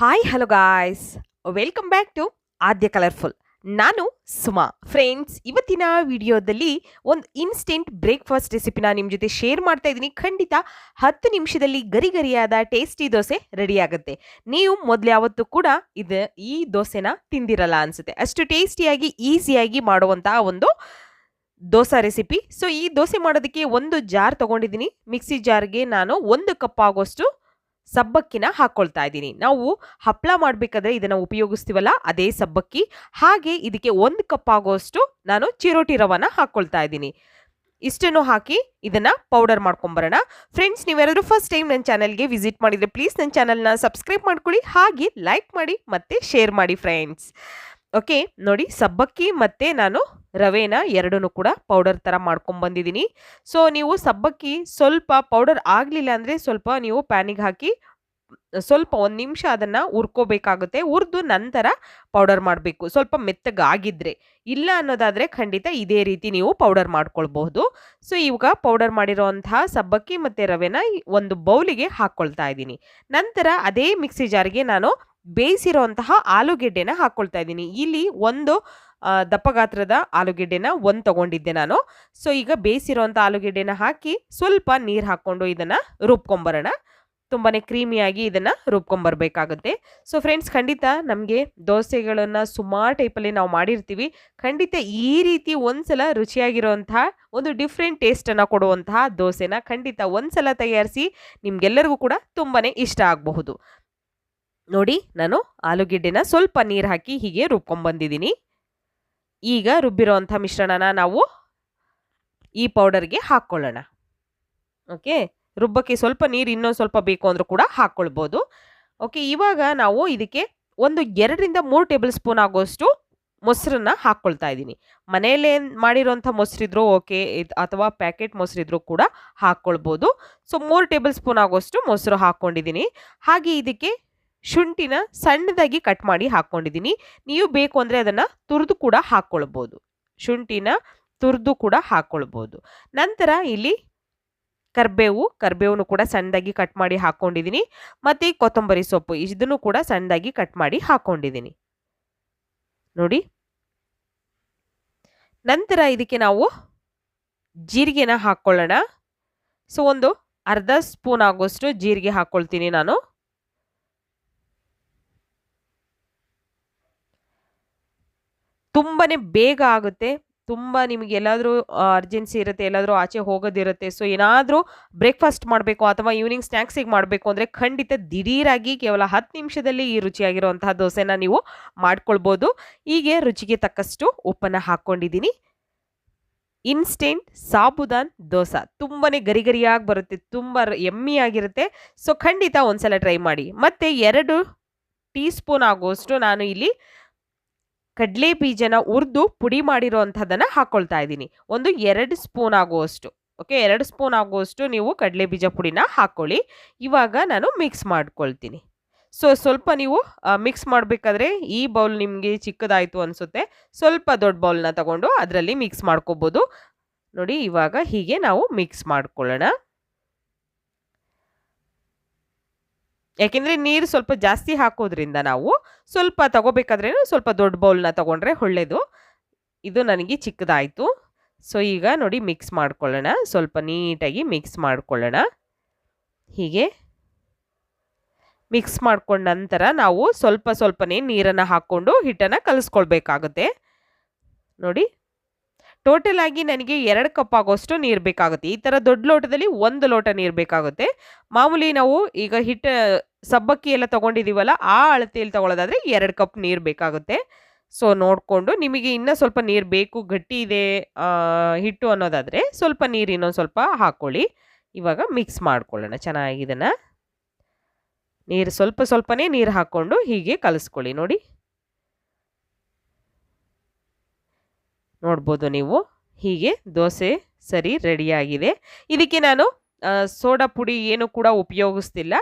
Hi hello guys, welcome back to Aadya colourful. ನಾನು Suma. Friends, ಇವತ್ತಿನ ವಿಡಿಯೋದಲ್ಲಿ ಒಂದು ಇನ್ಸ್ಟೆಂಟ್ ಬ್ರೇಕ್ಫಾಸ್ಟ್ ರೆಸಿಪಿನ ನಿಮ್ಮ ಜೊತೆ ಶೇರ್ ಮಾಡ್ತಾ ಇದ್ದೀನಿ. ಖಂಡಿತ 10 ನಿಮಿಷದಲ್ಲಿ ಗರಿಗರಿಯಾದ ಟೇಸ್ಟಿ ದೋಸೆ ರೆಡಿ ಆಗುತ್ತೆ. ನೀವು ಮೊದಲು ಯಾವತ್ತೂ ಕೂಡ ಈ ದೋಸೆನ ತಿಂದಿರಲ್ಲ ಅನ್ಸುತ್ತೆ. ಅಷ್ಟು ಟೇಸ್ಟಿಯಾಗಿ ಈಸಿಯಾಗಿ ಮಾಡುವಂತಹ ಒಂದು ದೋಸೆ ರೆಸಿಪಿ. ಸೊ ಈ ದೋಸೆ ಮಾಡೋದಕ್ಕೆ ಒಂದು ಜಾರ್ ತಗೊಂಡಿದ್ದೀನಿ. ಮಿಕ್ಸಿ ಜಾರ್ಗೆ ನಾನು 1 ಕಪ್ ಆಗೋಷ್ಟು ಸಬ್ಬಕ್ಕಿನ ಹಾಕ್ಕೊಳ್ತಾ ಇದ್ದೀನಿ. ನಾವು ಹಪ್ಪಳ ಮಾಡಬೇಕಾದ್ರೆ ಇದನ್ನು ಉಪಯೋಗಿಸ್ತೀವಲ್ಲ, ಅದೇ ಸಬ್ಬಕ್ಕಿ. ಹಾಗೆ ಇದಕ್ಕೆ 1 ಕಪ್ ಆಗೋಷ್ಟು ನಾನು ಚಿರೋಟಿ ರವನ ಹಾಕ್ಕೊಳ್ತಾ ಇದ್ದೀನಿ. ಇಷ್ಟನ್ನು ಹಾಕಿ ಇದನ್ನು ಪೌಡರ್ ಮಾಡ್ಕೊಂಬರೋಣ. ಫ್ರೆಂಡ್ಸ್, ನೀವೆಲ್ಲರೂ ಫಸ್ಟ್ ಟೈಮ್ ನನ್ನ ಚಾನಲ್ಗೆ ವಿಸಿಟ್ ಮಾಡಿದರೆ ಪ್ಲೀಸ್ ನನ್ನ ಚಾನಲ್ನ ಸಬ್ಸ್ಕ್ರೈಬ್ ಮಾಡ್ಕೊಳ್ಳಿ, ಹಾಗೆ ಲೈಕ್ ಮಾಡಿ ಮತ್ತು ಶೇರ್ ಮಾಡಿ ಫ್ರೆಂಡ್ಸ್. ಓಕೆ, ನೋಡಿ, ಸಬ್ಬಕ್ಕಿ ಮತ್ತು ನಾನು ರವೆನ ಎರಡೂ ಕೂಡ ಪೌಡರ್ ಥರ ಮಾಡ್ಕೊಂಬಂದಿದ್ದೀನಿ. ಸೊ ನೀವು ಸಬ್ಬಕ್ಕಿ ಸ್ವಲ್ಪ ಪೌಡರ್ ಆಗಲಿಲ್ಲ ಅಂದರೆ ಸ್ವಲ್ಪ ನೀವು ಪ್ಯಾನಿಗೆ ಹಾಕಿ ಸ್ವಲ್ಪ 1 ನಿಮಿಷ ಅದನ್ನು ಹುರ್ಕೋಬೇಕಾಗುತ್ತೆ. ಹುರಿದು ನಂತರ ಪೌಡರ್ ಮಾಡಬೇಕು, ಸ್ವಲ್ಪ ಮೆತ್ತಗಾಗಿದ್ದರೆ. ಇಲ್ಲ ಅನ್ನೋದಾದರೆ ಖಂಡಿತ ಇದೇ ರೀತಿ ನೀವು ಪೌಡರ್ ಮಾಡ್ಕೊಳ್ಬಹುದು. ಸೊ ಇವಾಗ ಪೌಡರ್ ಮಾಡಿರೋಂತಹ ಸಬ್ಬಕ್ಕಿ ಮತ್ತು ರವೆನ ಒಂದು ಬೌಲಿಗೆ ಹಾಕ್ಕೊಳ್ತಾ ಇದ್ದೀನಿ. ನಂತರ ಅದೇ ಮಿಕ್ಸಿ ಜಾರ್ಗೆ ನಾನು ಬೇಯಿಸಿರೋಂತಹ ಆಲೂಗೆಡ್ಡೆನ ಹಾಕ್ಕೊಳ್ತಾ ಇದ್ದೀನಿ. ಇಲ್ಲಿ ಒಂದು ದಪ್ಪ ಗಾತ್ರದ ಆಲೂಗೆಡ್ಡೆನ ತಗೊಂಡಿದ್ದೆ ನಾನು. ಸೊ ಈಗ ಬೇಯಿಸಿರೋಂಥ ಆಲೂಗೆಡ್ಡೆನ ಹಾಕಿ ಸ್ವಲ್ಪ ನೀರು ಹಾಕ್ಕೊಂಡು ಇದನ್ನು ರುಬ್ಕೊಂಬರೋಣ. ತುಂಬಾ ಕ್ರೀಮಿಯಾಗಿ ಇದನ್ನು ರುಬ್ಕೊಂಬರ್ಬೇಕಾಗುತ್ತೆ. ಸೊ ಫ್ರೆಂಡ್ಸ್, ಖಂಡಿತ ನಮಗೆ ದೋಸೆಗಳನ್ನು ಸುಮಾರು ಟೈಪಲ್ಲಿ ನಾವು ಮಾಡಿರ್ತೀವಿ. ಖಂಡಿತ ಈ ರೀತಿ ಒಂದ್ಸಲ ರುಚಿಯಾಗಿರುವಂತಹ ಒಂದು ಡಿಫ್ರೆಂಟ್ ಟೇಸ್ಟನ್ನು ಕೊಡುವಂತಹ ದೋಸೆನ ಖಂಡಿತ ಒಂದ್ಸಲ ತಯಾರಿಸಿ, ನಿಮ್ಗೆಲ್ಲರಿಗೂ ಕೂಡ ತುಂಬಾ ಇಷ್ಟ ಆಗಬಹುದು. ನೋಡಿ, ನಾನು ಆಲೂಗೆಡ್ಡೆನ ಸ್ವಲ್ಪ ನೀರು ಹಾಕಿ ಹೀಗೆ ರುಬ್ಕೊಂಬಂದಿದ್ದೀನಿ. ಈಗ ರುಬ್ಬಿರೋವಂಥ ಮಿಶ್ರಣನ ನಾವು ಈ ಪೌಡರ್ಗೆ ಹಾಕ್ಕೊಳ್ಳೋಣ. ಓಕೆ, ರುಬ್ಬಕ್ಕೆ ಸ್ವಲ್ಪ ನೀರು ಇನ್ನೊಂದು ಸ್ವಲ್ಪ ಬೇಕು ಅಂದರೂ ಕೂಡ ಹಾಕ್ಕೊಳ್ಬೋದು. ಓಕೆ, ಇವಾಗ ನಾವು ಇದಕ್ಕೆ 2 ರಿಂದ 3 ಟೇಬಲ್ ಸ್ಪೂನ್ ಆಗೋಷ್ಟು ಮೊಸರನ್ನ ಹಾಕ್ಕೊಳ್ತಾ ಇದ್ದೀನಿ. ಮನೆಯಲ್ಲೇ ಮಾಡಿರೋಂಥ ಮೊಸರಿದ್ರೂ ಓಕೆ, ಅಥವಾ ಪ್ಯಾಕೆಟ್ ಮೊಸರಿದ್ರೂ ಕೂಡ ಹಾಕ್ಕೊಳ್ಬೋದು. ಸೊ 3 ಟೇಬಲ್ ಸ್ಪೂನ್ ಆಗೋಷ್ಟು ಮೊಸರು ಹಾಕ್ಕೊಂಡಿದ್ದೀನಿ. ಹಾಗೆ ಇದಕ್ಕೆ ಶುಂಠಿನ ಸಣ್ಣದಾಗಿ ಕಟ್ ಮಾಡಿ ಹಾಕ್ಕೊಂಡಿದ್ದೀನಿ. ನೀವು ಬೇಕು ಅಂದರೆ ಅದನ್ನು ತುರಿದು ಕೂಡ ಹಾಕ್ಕೊಳ್ಬೋದು. ಶುಂಠಿನ ತುರಿದು ಕೂಡ ಹಾಕ್ಕೊಳ್ಬೋದು. ನಂತರ ಇಲ್ಲಿ ಕರ್ಬೇವನ್ನು ಕೂಡ ಸಣ್ಣದಾಗಿ ಕಟ್ ಮಾಡಿ ಹಾಕ್ಕೊಂಡಿದ್ದೀನಿ. ಮತ್ತು ಕೊತ್ತಂಬರಿ ಸೊಪ್ಪು ಇದನ್ನು ಕೂಡ ಸಣ್ಣದಾಗಿ ಕಟ್ ಮಾಡಿ ಹಾಕ್ಕೊಂಡಿದ್ದೀನಿ. ನೋಡಿ, ನಂತರ ಇದಕ್ಕೆ ನಾವು ಜೀರಿಗೆನ ಹಾಕ್ಕೊಳ್ಳೋಣ. ಸೊ ಒಂದು ಅರ್ಧ ಸ್ಪೂನ್ ಆಗೋಷ್ಟು ಜೀರಿಗೆ ಹಾಕ್ಕೊಳ್ತೀನಿ ನಾನು. ತುಂಬಾ ಬೇಗ ಆಗುತ್ತೆ. ತುಂಬ ನಿಮಗೆ ಎಲ್ಲಾದರೂ ಅರ್ಜೆನ್ಸಿ ಇರುತ್ತೆ, ಎಲ್ಲಾದರೂ ಆಚೆ ಹೋಗೋದಿರುತ್ತೆ. ಸೊ ಏನಾದರೂ ಬ್ರೇಕ್ಫಾಸ್ಟ್ ಮಾಡಬೇಕು ಅಥವಾ ಈವ್ನಿಂಗ್ ಸ್ನ್ಯಾಕ್ಸಿಗೆ ಮಾಡಬೇಕು ಅಂದರೆ ಖಂಡಿತ ದಿಢೀರಾಗಿ ಕೇವಲ 10 ನಿಮಿಷದಲ್ಲಿ ಈ ರುಚಿಯಾಗಿರುವಂತಹ ದೋಸೆನ ನೀವು ಮಾಡ್ಕೊಳ್ಬೋದು. ಹೀಗೆ ರುಚಿಗೆ ತಕ್ಕಷ್ಟು ಉಪ್ಪನ್ನು ಹಾಕ್ಕೊಂಡಿದ್ದೀನಿ. ಇನ್ಸ್ಟೆಂಟ್ ಸಾಬುದಾನ್ ದೋಸೆ ತುಂಬಾ ಗರಿಗರಿಯಾಗಿ ಬರುತ್ತೆ, ತುಂಬ ಯಮ್ಮಿಯಾಗಿರುತ್ತೆ. ಸೊ ಖಂಡಿತ ಒಂದ್ಸಲ ಟ್ರೈ ಮಾಡಿ. ಮತ್ತು 2 ಟೀ ಸ್ಪೂನ್ ಆಗುವಷ್ಟು ನಾನು ಇಲ್ಲಿ ಕಡಲೆ ಬೀಜನ ಹುರಿದು ಪುಡಿ ಮಾಡಿರೋ ಅಂಥದ್ದನ್ನು ಹಾಕ್ಕೊಳ್ತಾ ಇದ್ದೀನಿ. 2 ಸ್ಪೂನ್ ಆಗುವಷ್ಟು. ಓಕೆ, 2 ಸ್ಪೂನ್ ಆಗುವಷ್ಟು ನೀವು ಕಡಲೆ ಬೀಜ ಪುಡಿನ ಹಾಕ್ಕೊಳ್ಳಿ. ಇವಾಗ ನಾನು ಮಿಕ್ಸ್ ಮಾಡ್ಕೊಳ್ತೀನಿ. ಸೊ ಸ್ವಲ್ಪ ನೀವು ಮಿಕ್ಸ್ ಮಾಡಬೇಕಾದ್ರೆ ಈ ಬೌಲ್ ನಿಮಗೆ ಚಿಕ್ಕದಾಯಿತು ಅನಿಸುತ್ತೆ, ಸ್ವಲ್ಪ ದೊಡ್ಡ ಬೌಲ್ನ ತಗೊಂಡು ಅದರಲ್ಲಿ ಮಿಕ್ಸ್ ಮಾಡ್ಕೋಬೋದು. ನೋಡಿ, ಇವಾಗ ಹೀಗೆ ನಾವು ಮಿಕ್ಸ್ ಮಾಡ್ಕೊಳ್ಳೋಣ. ಯಾಕೆಂದರೆ ನೀರು ಸ್ವಲ್ಪ ಜಾಸ್ತಿ ಹಾಕೋದ್ರಿಂದ ನಾವು ಸ್ವಲ್ಪ ತಗೋಬೇಕಾದ್ರೆ ಸ್ವಲ್ಪ ದೊಡ್ಡ ಬೌಲ್ನ ತಗೊಂಡ್ರೆ ಒಳ್ಳೆಯದು. ಇದು ನನಗೆ ಚಿಕ್ಕದಾಯಿತು. ಸೊ ಈಗ ನೋಡಿ ಮಿಕ್ಸ್ ಮಾಡ್ಕೊಳ್ಳೋಣ. ಸ್ವಲ್ಪ ನೀಟಾಗಿ ಮಿಕ್ಸ್ ಮಾಡ್ಕೊಳ್ಳೋಣ. ಹೀಗೆ ಮಿಕ್ಸ್ ಮಾಡ್ಕೊಂಡ ನಂತರ ನಾವು ಸ್ವಲ್ಪನೇ ನೀರನ್ನು ಹಾಕ್ಕೊಂಡು ಹಿಟ್ಟನ್ನು ಕಲಿಸ್ಕೊಳ್ಬೇಕಾಗುತ್ತೆ. ನೋಡಿ, ಟೋಟಲ್ ಆಗಿ ನನಗೆ 2 ಕಪ್ ಆಗೋಷ್ಟು ನೀರು ಬೇಕಾಗುತ್ತೆ. ಈ ಥರ ದೊಡ್ಡ ಲೋಟದಲ್ಲಿ 1 ಲೋಟ ನೀರು ಬೇಕಾಗುತ್ತೆ. ಮಾಮೂಲಿ ನಾವು ಈಗ ಸಬ್ಬಕ್ಕಿ ಎಲ್ಲ ತೊಗೊಂಡಿದ್ದೀವಲ್ಲ, ಆ ಅಳತೆಯಲ್ಲಿ ತೊಗೊಳ್ಳೋದಾದರೆ 2 ಕಪ್ ನೀರು ಬೇಕಾಗುತ್ತೆ. ಸೊ ನೋಡಿಕೊಂಡು ನಿಮಗೆ ಇನ್ನೂ ಸ್ವಲ್ಪ ನೀರು ಬೇಕು, ಗಟ್ಟಿ ಇದೆ ಹಿಟ್ಟು ಅನ್ನೋದಾದರೆ ಸ್ವಲ್ಪ ನೀರು ಇನ್ನೊಂದು ಸ್ವಲ್ಪ ಹಾಕ್ಕೊಳ್ಳಿ. ಇವಾಗ ಮಿಕ್ಸ್ ಮಾಡ್ಕೊಳ್ಳೋಣ ಚೆನ್ನಾಗಿ. ಇದನ್ನು ನೀರು ಸ್ವಲ್ಪನೇ ನೀರು ಹಾಕ್ಕೊಂಡು ಹೀಗೆ ಕಲಿಸ್ಕೊಳ್ಳಿ. ನೋಡ್ಬೋದು ನೀವು, ಹೀಗೆ ದೋಸೆ ಸರಿ ರೆಡಿಯಾಗಿದೆ. ಇದಕ್ಕೆ ನಾನು ಸೋಡಾ ಪುಡಿ ಏನು ಕೂಡ ಉಪಯೋಗಿಸ್ತಿಲ್ಲ.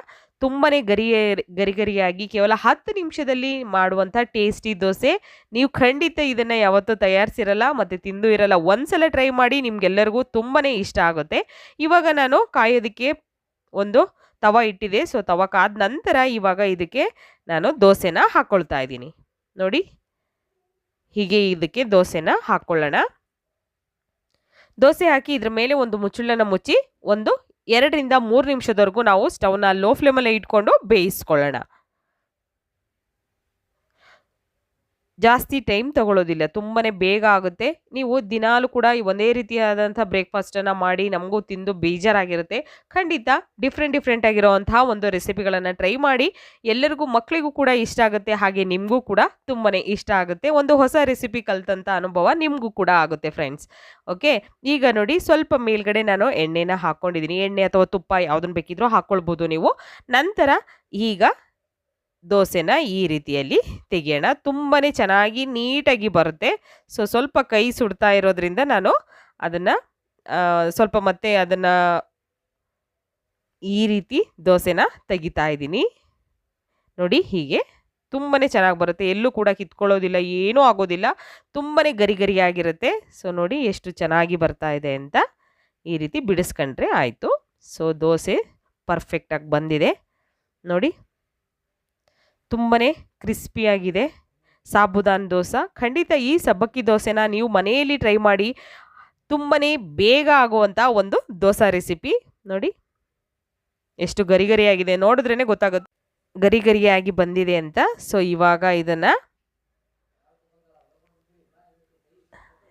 ತುಂಬಾ ಗರಿಗರಿಯಾಗಿ ಕೇವಲ 10 ನಿಮಿಷದಲ್ಲಿ ಮಾಡುವಂಥ ಟೇಸ್ಟಿ ದೋಸೆ. ನೀವು ಖಂಡಿತ ಇದನ್ನು ಯಾವತ್ತೂ ತಯಾರಿಸಿರಲ್ಲ ಮತ್ತು ತಿಂದು ಇರಲ್ಲ. ಒಂದ್ಸಲ ಟ್ರೈ ಮಾಡಿ, ನಿಮ್ಗೆಲ್ಲರಿಗೂ ತುಂಬಾ ಇಷ್ಟ ಆಗುತ್ತೆ. ಇವಾಗ ನಾನು ಕಾಯೋದಕ್ಕೆ ಒಂದು ತವ ಇಟ್ಟಿದೆ. ಸೊ ತವ ಕಾದ ನಂತರ ಇವಾಗ ಇದಕ್ಕೆ ನಾನು ದೋಸೆನ ಹಾಕ್ಕೊಳ್ತಾ ಇದ್ದೀನಿ. ನೋಡಿ, ಹೀಗೆ ಇದಕ್ಕೆ ದೋಸೆನ ಹಾಕ್ಕೊಳ್ಳೋಣ. ದೋಸೆ ಹಾಕಿ ಇದ್ರ ಮೇಲೆ ಒಂದು ಮುಚ್ಚಳನ ಮುಚ್ಚಿ ಒಂದು 2 ರಿಂದ 3 ನಿಮಿಷದವರೆಗೂ ನಾವು ಸ್ಟವ್ನ ಲೋ ಫ್ಲೇಮಲ್ಲೇ ಇಟ್ಕೊಂಡು ಬೇಯಿಸ್ಕೊಳ್ಳೋಣ. ಜಾಸ್ತಿ ಟೈಮ್ ತಗೊಳ್ಳೋದಿಲ್ಲ, ತುಂಬಾನೇ ಬೇಗ ಆಗುತ್ತೆ. ನೀವು ದಿನಾಲೂ ಕೂಡ ಒಂದೇ ರೀತಿಯಾದಂಥ ಬ್ರೇಕ್ಫಾಸ್ಟನ್ನು ಮಾಡಿ ನಮಗೂ ತಿಂದು ಬೇಜಾರಾಗಿರುತ್ತೆ. ಖಂಡಿತ ಡಿಫ್ರೆಂಟ್ ಆಗಿರೋವಂತಹ ಒಂದು ರೆಸಿಪಿಗಳನ್ನು ಟ್ರೈ ಮಾಡಿ. ಎಲ್ಲರಿಗೂ, ಮಕ್ಕಳಿಗೂ ಕೂಡ ಇಷ್ಟ ಆಗುತ್ತೆ, ಹಾಗೆ ನಿಮಗೂ ಕೂಡ ತುಂಬಾ ಇಷ್ಟ ಆಗುತ್ತೆ. ಒಂದು ಹೊಸ ರೆಸಿಪಿ ಕಲ್ತಂಥ ಅನುಭವ ನಿಮಗೂ ಕೂಡ ಆಗುತ್ತೆ ಫ್ರೆಂಡ್ಸ್. ಓಕೆ, ಈಗ ನೋಡಿ, ಸ್ವಲ್ಪ ಮೇಲ್ಗಡೆ ನಾನು ಎಣ್ಣೆನ ಹಾಕ್ಕೊಂಡಿದ್ದೀನಿ. ಎಣ್ಣೆ ಅಥವಾ ತುಪ್ಪ ಯಾವುದನ್ನು ಬೇಕಿದ್ರೂ ಹಾಕ್ಕೊಳ್ಬೋದು ನೀವು. ನಂತರ ಈಗ ದೋಸೆನ ಈ ರೀತಿಯಲ್ಲಿ ತೆಗೆಯೋಣ. ತುಂಬಾ ಚೆನ್ನಾಗಿ ನೀಟಾಗಿ ಬರುತ್ತೆ. ಸೊ ಸ್ವಲ್ಪ ಕೈ ಸುಡ್ತಾ ಇರೋದ್ರಿಂದ ನಾನು ಅದನ್ನು ಸ್ವಲ್ಪ ಮತ್ತೆ ಅದನ್ನು ಈ ರೀತಿ ದೋಸೆನ ತೆಗಿತಾ ಇದ್ದೀನಿ. ನೋಡಿ, ಹೀಗೆ ತುಂಬಾ ಚೆನ್ನಾಗಿ ಬರುತ್ತೆ. ಎಲ್ಲೂ ಕೂಡ ಕಿತ್ಕೊಳ್ಳೋದಿಲ್ಲ, ಏನೂ ಆಗೋದಿಲ್ಲ. ತುಂಬಾ ಗರಿಗರಿಯಾಗಿರುತ್ತೆ. ಸೊ ನೋಡಿ ಎಷ್ಟು ಚೆನ್ನಾಗಿ ಬರ್ತಾ ಇದೆ ಅಂತ. ಈ ರೀತಿ ಬಿಡಿಸ್ಕೊಂಡ್ರೆ ಆಯಿತು. ಸೊ ದೋಸೆ ಪರ್ಫೆಕ್ಟಾಗಿ ಬಂದಿದೆ ನೋಡಿ, ತುಂಬಾ ಕ್ರಿಸ್ಪಿಯಾಗಿದೆ. ಸಾಬುದಾನ ದೋಸೆ, ಖಂಡಿತ ಈ ಸಬ್ಬಕ್ಕಿ ದೋಸೆನ ನೀವು ಮನೆಯಲ್ಲಿ ಟ್ರೈ ಮಾಡಿ. ತುಂಬಾ ಬೇಗ ಆಗುವಂಥ ಒಂದು ದೋಸೆ ರೆಸಿಪಿ. ನೋಡಿ ಎಷ್ಟು ಗರಿಗರಿಯಾಗಿದೆ, ನೋಡಿದ್ರೇ ಗೊತ್ತಾಗುತ್ತೆ ಗರಿಗರಿಯಾಗಿ ಬಂದಿದೆ ಅಂತ. ಸೊ ಇವಾಗ ಇದನ್ನು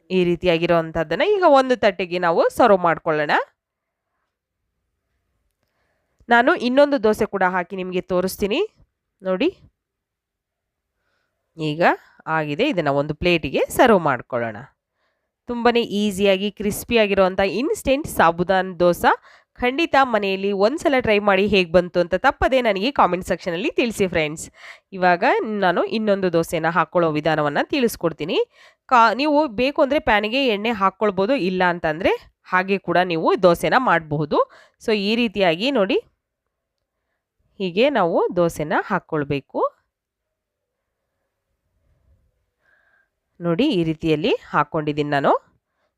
ಈ ರೀತಿಯಾಗಿರೋವಂಥದ್ದನ್ನು ಈಗ ಒಂದು ತಟ್ಟೆಗೆ ನಾವು ಸರ್ವ್ ಮಾಡ್ಕೊಳ್ಳೋಣ. ನಾನು ಇನ್ನೊಂದು ದೋಸೆ ಕೂಡ ಹಾಕಿ ನಿಮಗೆ ತೋರಿಸ್ತೀನಿ. ನೋಡಿ, ಈಗ ಆಗಿದೆ. ಇದನ್ನು ಒಂದು ಪ್ಲೇಟಿಗೆ ಸರ್ವ್ ಮಾಡ್ಕೊಳ್ಳೋಣ. ತುಂಬಾ ಈಸಿಯಾಗಿ ಕ್ರಿಸ್ಪಿಯಾಗಿರುವಂಥ ಇನ್ಸ್ಟೆಂಟ್ ಸಾಬುದಾನ ದೋಸೆ. ಖಂಡಿತ ಮನೆಯಲ್ಲಿ ಒಂದ್ಸಲ ಟ್ರೈ ಮಾಡಿ, ಹೇಗೆ ಬಂತು ಅಂತ ತಪ್ಪದೆ ನನಗೆ ಕಾಮೆಂಟ್ ಸೆಕ್ಷನಲ್ಲಿ ತಿಳಿಸಿ ಫ್ರೆಂಡ್ಸ್. ಇವಾಗ ನಾನು ಇನ್ನೊಂದು ದೋಸೆನ ಹಾಕ್ಕೊಳ್ಳೋ ವಿಧಾನವನ್ನು ತಿಳಿಸ್ಕೊಡ್ತೀನಿ. ನೀವು ಬೇಕು ಅಂದರೆ ಪ್ಯಾನಿಗೆ ಎಣ್ಣೆ ಹಾಕ್ಕೊಳ್ಬೋದು, ಇಲ್ಲ ಅಂತಂದರೆ ಹಾಗೆ ಕೂಡ ನೀವು ದೋಸೆನ ಮಾಡಬಹುದು. ಸೊ ಈ ರೀತಿಯಾಗಿ ನೋಡಿ, ಹೀಗೆ ನಾವು ದೋಸೆನ ಹಾಕ್ಕೊಳ್ಬೇಕು. ನೋಡಿ, ಈ ರೀತಿಯಲ್ಲಿ ಹಾಕ್ಕೊಂಡಿದ್ದೀನಿ ನಾನು.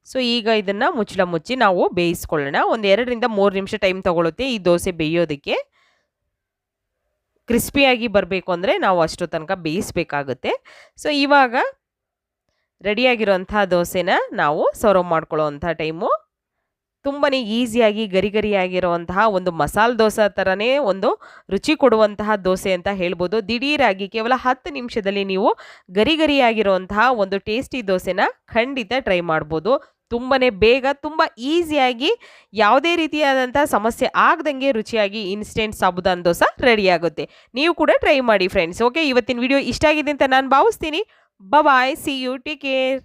ಸೊ ಈಗ ಇದನ್ನು ಮುಚ್ಚಳ ಮುಚ್ಚಿ ನಾವು ಬೇಯಿಸ್ಕೊಳ್ಳೋಣ. ಒಂದು 2 ರಿಂದ 3 ನಿಮಿಷ ಟೈಮ್ ತಗೊಳುತ್ತೆ ಈ ದೋಸೆ ಬೇಯೋದಕ್ಕೆ. ಕ್ರಿಸ್ಪಿಯಾಗಿ ಬರಬೇಕು ಅಂದರೆ ನಾವು ಅಷ್ಟು ತನಕ ಬೇಯಿಸಬೇಕಾಗುತ್ತೆ. ಸೊ ಇವಾಗ ರೆಡಿಯಾಗಿರೋಂಥ ದೋಸೆನ ನಾವು ಸರ್ವ್ ಮಾಡ್ಕೊಳ್ಳೋವಂಥ ಟೈಮು. ತುಂಬಾ ಈಸಿಯಾಗಿ ಗರಿಗರಿಯಾಗಿರುವಂತಹ ಒಂದು ಮಸಾಲೆ ದೋಸೆ ಥರನೇ ಒಂದು ರುಚಿ ಕೊಡುವಂತಹ ದೋಸೆ ಅಂತ ಹೇಳ್ಬೋದು. ದಿಢೀರಾಗಿ ಕೇವಲ 10 ನಿಮಿಷದಲ್ಲಿ ನೀವು ಗರಿಗರಿಯಾಗಿರುವಂತಹ ಒಂದು ಟೇಸ್ಟಿ ದೋಸೆನ ಖಂಡಿತ ಟ್ರೈ ಮಾಡ್ಬೋದು. ತುಂಬಾ ಬೇಗ, ತುಂಬ ಈಸಿಯಾಗಿ, ಯಾವುದೇ ರೀತಿಯಾದಂಥ ಸಮಸ್ಯೆ ಆಗದಂಗೆ ರುಚಿಯಾಗಿ ಇನ್ಸ್ಟೆಂಟ್ ಸಾಬುದಾನ ದೋಸೆ ರೆಡಿಯಾಗುತ್ತೆ. ನೀವು ಕೂಡ ಟ್ರೈ ಮಾಡಿ ಫ್ರೆಂಡ್ಸ್. ಓಕೆ, ಇವತ್ತಿನ ವಿಡಿಯೋ ಇಷ್ಟ ಆಗಿದೆ ಅಂತ ನಾನು ಭಾವಿಸ್ತೀನಿ. ಬಾಯ್, ಸಿ ಯು, ಟೇಕ್ ಕೇರ್.